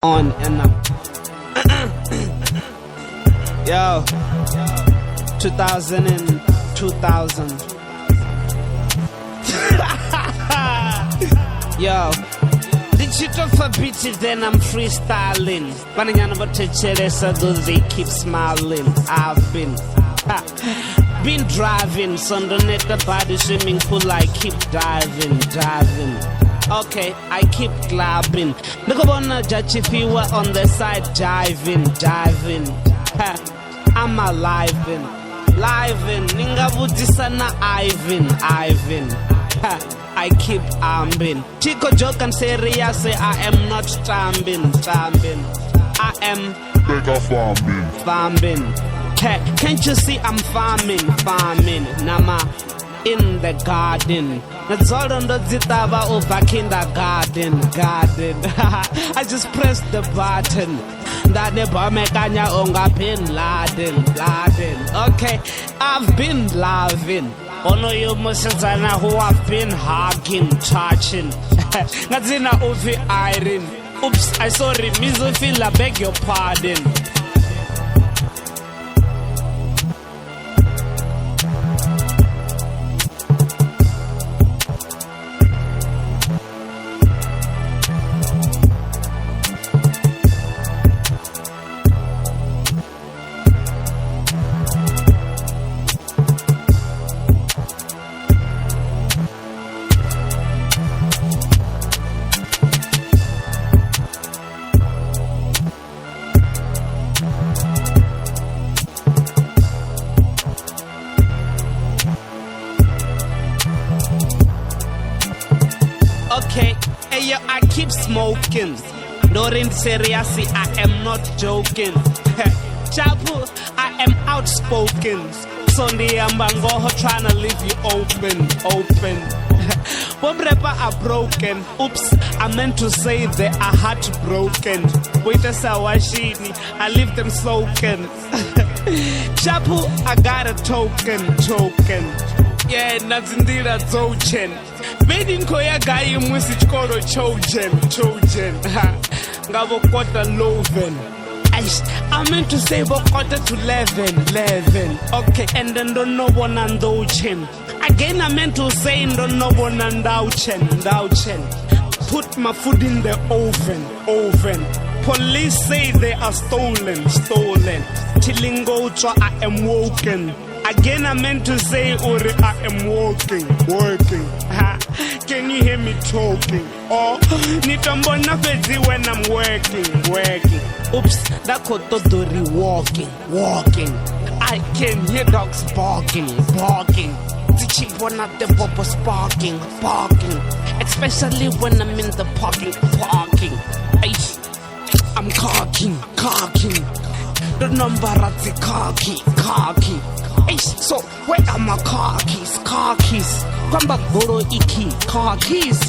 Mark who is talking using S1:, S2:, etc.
S1: on and yo 2000 yo the shit of a bitch, then I'm freestyling. Pananyana Botechelesa, though they keep smiling. I've been driving, Sundonet the body swimming pool, I keep diving. Okay, I keep clapping. Look upon judge if you were on the side jiving. I'm alive Ninga Budisana Ivan. I keep ambing. Chico joke and serious say I am not stamping. I am
S2: Bigger
S1: farming. Can't you see I'm farming. Nama in the garden. That's all on the zitava or back in the garden. I just press the button. That the Bamekanya onga bin Laden. Okay, I've been loving. Ono you musazana who I've been hugging, touching. Nazina uvi iron. Oops, I sorry, Mizofila, beg your pardon. Okay, hey yo, I keep smoking. Dorin seriously, I am not joking. Chapu, I am outspoken. Sunday Ambango trying to leave you open. Bomrepa are broken. Oops, I meant to say they are heartbroken. Wait a sawashini, I leave them soaking. Chapu, I got a token. Yeah, Nazindira Zochen. Bedin koya guy musichkoro chojen. Ngabo quarter loven. I meant to say about quarter to 11. Okay, and then don't know one and douchen. Again, I meant to say don't know one and douchen. Put my food in the oven. Police say they are stolen. Chilingo, I am woken. Again, I meant to say, Uri, I am working. Can you hear me talking? Oh, Nitambona busy when I'm working. Oops, that Kotodori walking. I can hear dogs barking. The cheap one at the purpose barking. Especially when I'm in the parking. I'm carking. The number at the khaki. So where are my car keys? Kwamba boro iki car keys.